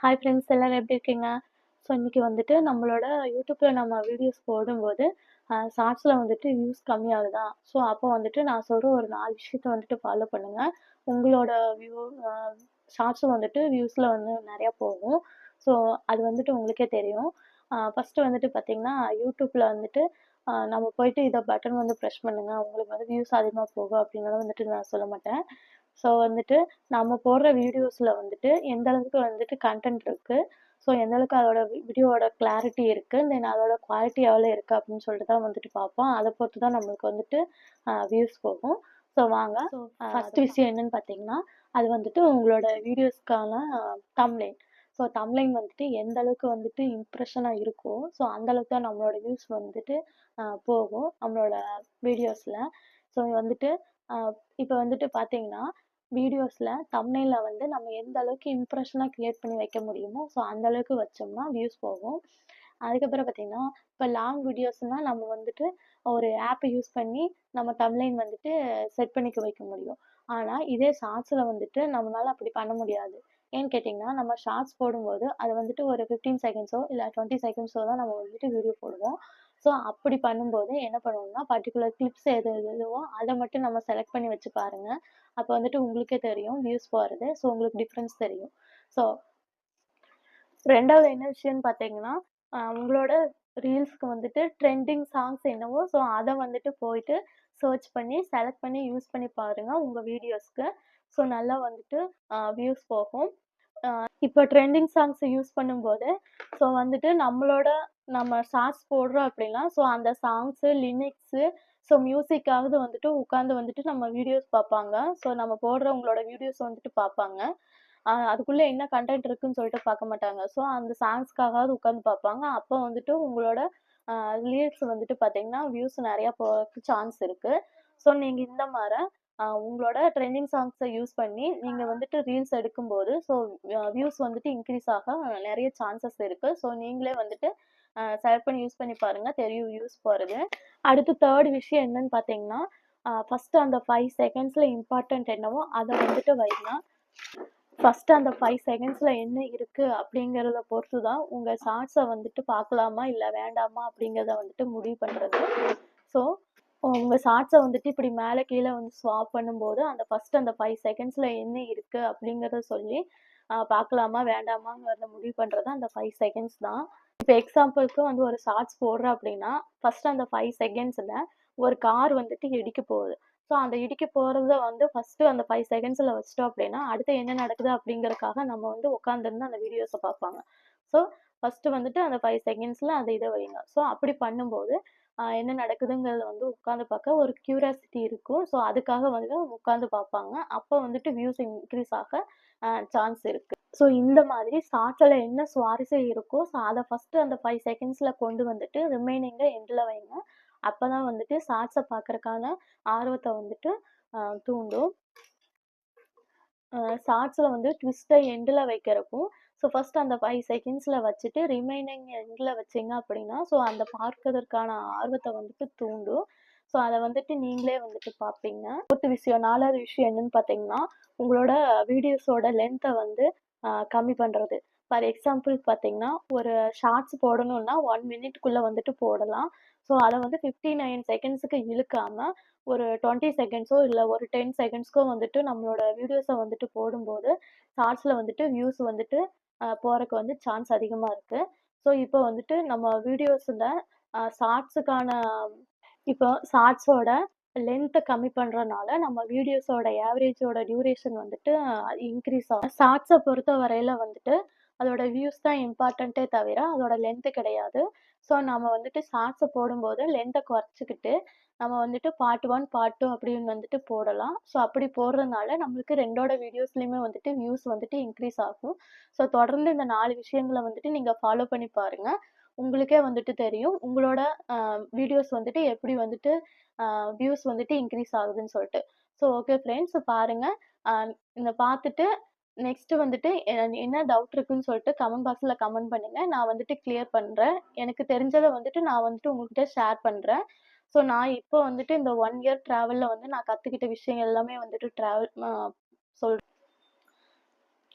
Hi friends எல்லாரும் எப்படி இருக்கீங்க? ஸோ இன்னைக்கு வந்துட்டு நம்மளோட யூடியூப்ல நம்ம வீடியோஸ் போடும்போது, ஷார்ட்ஸ்ல வந்துட்டு வியூஸ் கம்மியாகுதா? ஸோ அப்போ வந்துட்டு நான் சொல்ற ஒரு 4 விஷயத்த வந்துட்டு ஃபாலோ பண்ணுங்க. உங்களோட வியூ அ ஷார்ட்ஸும் வந்துட்டு வியூஸ்ல வந்து நெறையா போகும். ஸோ அது வந்துட்டு உங்களுக்கே தெரியும். ஃபர்ஸ்ட்டு வந்துட்டு பார்த்தீங்கன்னா, யூடியூப்ல வந்துட்டு நம்ம போயிட்டு இத பட்டன் வந்து பிரஸ் பண்ணுங்க. உங்களுக்கு வந்து வியூஸ் அதிகமா போகும் அப்படின்லாம் வந்துட்டு நான் சொல்ல மாட்டேன். ஸோ வந்துட்டு நம்ம போடுற வீடியோஸ்ல வந்துட்டு எந்த அளவுக்கு வந்துட்டு கன்டென்ட் இருக்கு. ஸோ எந்த அளவுக்கு அதோட வீடியோவோட கிளாரிட்டி இருக்கு. தென் அதோட குவாலிட்டி எவ்வளோ இருக்கு அப்படின்னு சொல்லிட்டு தான் வந்துட்டு பார்ப்போம். அத பொறுத்து தான் நம்மளுக்கு வந்துட்டு வியூஸ் போகும். ஸோ வாங்க. ஃபர்ஸ்ட் விஷயம் என்னன்னு பார்த்தீங்கன்னா, அது வந்துட்டு உங்களோட வீடியோஸ்க்கான தம்ப்நெயில். ஸோ தம்ப்நெயில் வந்துட்டு எந்த அளவுக்கு வந்துட்டு இம்ப்ரெஷனா இருக்கோ, ஸோ அந்த அளவுக்கு தான் நம்மளோட வியூஸ் வந்துட்டு போகும் நம்மளோட வீடியோஸ்ல. ஸோ வந்துட்டு அ இப்ப வந்துட்டு பார்த்தீங்கன்னா, வீடியோஸ்ல தம்ப்நெயில்ல வந்து நம்ம எந்த அளவுக்கு இம்ப்ரெஷனா கிரியேட் பண்ணி வைக்க முடியுமோ, ஸோ அந்த அளவுக்கு வச்சோம்னா வியூஸ் போகும். அதுக்கப்புறம் பார்த்தீங்கன்னா, இப்ப லாங் வீடியோஸ்னா நம்ம வந்துட்டு ஒரு ஆப் யூஸ் பண்ணி நம்ம தம்ப்நெயில் வந்துட்டு செட் பண்ணிக்க வைக்க முடியும். ஆனா, இதே ஷார்ட்ஸ்ல வந்துட்டு நம்மளால அப்படி பண்ண முடியாது. ஏன்னு கேட்டீங்கன்னா, நம்ம ஷார்ட்ஸ் போடும்போது அது வந்துட்டு ஒரு 15 செகண்ட்ஸோ இல்ல 20 செகண்ட்ஸோ தான் நம்ம வந்துட்டு வீடியோ போடுவோம். ஸோ அப்படி பண்ணும்போது என்ன பண்ணுவோம்னா, பர்ட்டிகுலர் கிளிப்ஸ் எது எதுவோ அத மட்டும் நம்ம செலக்ட் பண்ணி வச்சு பாருங்க. அப்ப வந்துட்டு உங்களுக்கே தெரியும் வியூஸ் போறது. ஸோ உங்களுக்கு டிஃபரன்ஸ் தெரியும். ஸோ 2வது என்ன விஷயம்னு பார்த்தீங்கன்னா, உங்களோட ரீல்ஸ்க்கு வந்துட்டு ட்ரெண்டிங் சாங்ஸ் என்னவோ, ஸோ அத வந்துட்டு போயிட்டு சர்ச் பண்ணி, செலக்ட் பண்ணி யூஸ் பண்ணி பாருங்க உங்க வீடியோஸ்க்கு. ஸோ நல்லா வந்துட்டு வியூஸ் போகும். இப்போ ட்ரெண்டிங் சாங்ஸ் யூஸ் பண்ணும்போது, ஸோ வந்துட்டு நம்ம ஷார்ட்ஸ் போடுறோம் அப்படின்னா, ஸோ அந்த சாங்ஸு, லிரிக்ஸு, ஸோ மியூசிக்காவது வந்துட்டு உட்காந்து வந்துட்டு நம்ம வீடியோஸ் பார்ப்பாங்க. ஸோ நம்ம போடுறவங்களோட வீடியோஸ் வந்துட்டு பார்ப்பாங்க. அதுக்குள்ள என்ன கன்டென்ட் இருக்குன்னு சொல்லிட்டு பார்க்க மாட்டாங்க. ஸோ அந்த சாங்ஸ்க்காகவாவது உட்காந்து பார்ப்பாங்க. அப்போ வந்துட்டு உங்களோட அ லிரிக்ஸ் வந்துட்டு பார்த்தீங்கன்னா, வியூஸ் நெறையா போறதுக்கு சான்ஸ் இருக்கு. ஸோ நீங்க இந்த மார உங்களோட ட்ரெண்டிங் சாங்ஸ யூஸ் பண்ணி நீங்க வந்துட்டு ரீல்ஸ் எடுக்கும்போது, ஸோ வியூஸ் வந்துட்டு இன்க்ரீஸ் ஆக நெறைய சான்சஸ் இருக்கு. ஸோ நீங்களே வந்துட்டு செலக்ட் பண்ணி யூஸ் பண்ணி பாருங்க. தெரியும் வியூஸ் போறது. அடுத்து 3 விஷயம் என்னன்னு பார்த்தீங்கன்னா, ஃபர்ஸ்ட்டு அந்த 5 செகண்ட்ஸ்ல இம்பார்ட்டன்ட் என்னவோ அத வந்துட்டு வைங்க. ஃபர்ஸ்ட்டு அந்த 5 செகண்ட்ஸ்ல என்ன இருக்கு அப்படிங்கிறத பொறுத்து தான் உங்க ஷார்ட்ஸ வந்துட்டு பார்க்கலாமா, இல்ல வேண்டாமா அப்படிங்கிறத வந்துட்டு முடிவு பண்றது. ஸோ உங்க ஷார்ட்ஸ வந்துட்டு இப்படி மேல கீழ வந்து ஸ்வாப் பண்ணும்போது, ஃபர்ஸ்ட்டு அந்த 5 செகண்ட்ஸ்ல என்ன இருக்கு அப்படிங்கிறத சொல்லி, பார்க்கலாமா, வேண்டாமாங்கிறத முடிவு பண்றது அந்த 5 செகண்ட்ஸ் தான். இப்ப எக்ஸாம்பிள்க்கு வந்து ஒரு ஷார்ட்ஸ் போடுறேன் அப்படின்னா, ஃபர்ஸ்ட்டு அந்த 5 செகண்ட்ஸ்ல ஒரு கார் வந்துட்டு இடிக்க போகுது. ஸோ அந்த இடிக்க போறத வந்து ஃபர்ஸ்ட்டு அந்த 5 செகண்ட்ஸ்ல வச்சுட்டோம் அப்படின்னா, அடுத்து என்ன நடக்குது அப்படிங்கிறதுக்காக நம்ம வந்து உட்கார்ந்திருந்து அந்த வீடியோஸ பார்ப்பாங்க. ஸோ ஃபர்ஸ்ட்டு வந்துட்டு அந்த 5 செகண்ட்ஸ்ல அந்த இத வைங்க. ஸோ அப்படி பண்ணும்போது, என்ன நடக்குதுங்கிறத வந்து உட்கார்ந்து பார்க்க ஒரு கியூரியாசிட்டி இருக்கும். ஸோ அதுக்காக வந்து உட்கார்ந்து பார்ப்பாங்க. அப்போ வந்துட்டு வியூஸ் இன்க்ரீஸ் ஆக சான்ஸ் இருக்கு. ஸோ இந்த மாதிரி ஷார்ட்ஸ்ல என்ன சுவாரஸ்யம் இருக்கோ, ஸோ அத ஃபர்ஸ்ட்டு அந்த 5 செகண்ட்ஸ்ல கொண்டு வந்துட்டு ரிமைனிங்க எண்டுல வைங்க. அப்பதான் வந்துட்டு ஷார்ட்ஸ பார்க்கறக்கான ஆர்வத்த வந்துட்டு தூண்டும். ஷார்ட்ஸ்ல வந்து ட்விஸ்ட்ட எண்டுல வைக்கிறக்கும், ஸோ ஃபர்ஸ்ட் அந்த 5 செகண்ட்ஸ்ல வச்சுட்டு ரிமைனிங் எண்டுல வச்சீங்க அப்படின்னா, ஸோ அந்த பார்ப்பதற்கான ஆர்வத்த வந்துட்டு தூண்டும். ஸோ அத வந்துட்டு நீங்களே வந்துட்டு பார்ப்பீங்க. 4வது விஷயம் என்னன்னு பார்த்தீங்கன்னா, உங்களோட வீடியோஸோட லென்த்த வந்து கம்மி பண்றது. ஃபார் எக்ஸாம்பிள் பார்த்தீங்கன்னா, ஒரு ஷார்ட்ஸ் போடணும்னா 1 மினிட்குள்ள வந்துட்டு போடலாம். ஸோ அத வந்து 59 செகண்ட்ஸ்க்கு இழுக்காம, ஒரு 20 செகண்ட்ஸோ இல்ல ஒரு 10 செகண்ட்ஸ்க்கோ வந்துட்டு நம்மளோட வீடியோஸ வந்துட்டு போடும்போது, ஷார்ட்ஸ்ல வந்துட்டு வியூஸ் வந்துட்டு போறக்கு வந்து சான்ஸ் அதிகமா இருக்கு. ஸோ இப்போ வந்துட்டு நம்ம வீடியோஸ்ல ஷார்ட்ஸுக்கான இப்போ ஷார்ட்ஸோட லென்த்த கம்மி பண்றனால, நம்ம வீடியோஸோட ஆவரேஜோட டியூரேஷன் வந்துட்டு இன்க்ரீஸ் ஆகும். ஷார்ட்ஸ பொறுத்த வரையில வந்துட்டு, அதோட வியூஸ் தான் இம்பார்ட்டன்ட்டே தவிர, அதோட லென்த் கிடையாது. ஸோ நம்ம வந்துட்டு ஷார்ட்ஸ போடும்போது லென்த்த குறைச்சுக்கிட்டு, நம்ம வந்துட்டு பார்ட் 1, பார்ட் 2 அப்படின்னு வந்துட்டு போடலாம். ஸோ அப்படி போடுறதுனால நம்மளுக்கு 2ஓட வீடியோஸ்லயுமே வந்துட்டு வியூஸ் வந்துட்டு இன்க்ரீஸ் ஆகும். ஸோ தொடர்ந்து இந்த 4 விஷயங்கள வந்துட்டு நீங்க ஃபாலோ பண்ணி பாருங்க. உங்களுக்கே வந்துட்டு தெரியும். உங்களோட அ வீடியோஸ் வந்துட்டு எப்படி வந்துட்டு வியூஸ் வந்துட்டு இன்க்ரீஸ் ஆகுதுன்னு சொல்ட்டு. ஸோ ஓகே ஃப்ரெண்ட்ஸ் பாருங்க. அ இத பார்த்துட்டு நெக்ஸ்ட் வந்துட்டு என்ன டவுட் இருக்குன்னு சொல்லிட்டு கமெண்ட் பாக்ஸ்ல கமெண்ட் பண்ணுங்க. நான் வந்துட்டு கிளியர் பண்றேன். எனக்கு தெரிஞ்சத வந்துட்டு நான் வந்துட்டு உங்ககிட்ட ஷேர் பண்றேன். ஸோ நான் இப்போ வந்துட்டு இந்த 1 இயர் ட்ராவல்ல வந்து நான் கத்துக்கிட்ட விஷயம் எல்லாமே வந்துட்டு சொல்றேன்.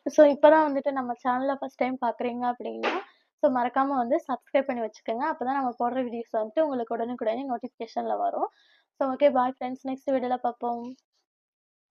ஸோ இப்ப தான் வந்துட்டு நம்ம சேனல ஃபர்ஸ்ட் டைம் பார்க்குறீங்க அப்படின்னா, ஸோ மறக்காம வந்து சப்ஸ்கிரைப் பண்ணி வச்சுக்கங்க. அப்பதான் நம்ம போடுற வீடியோஸ் வந்துட்டு உங்களுக்கு உடனுக்குடனே நோட்டிஃபிகேஷன்ல வரும். So okay bye friends. Next வீடியோல பார்ப்போம்.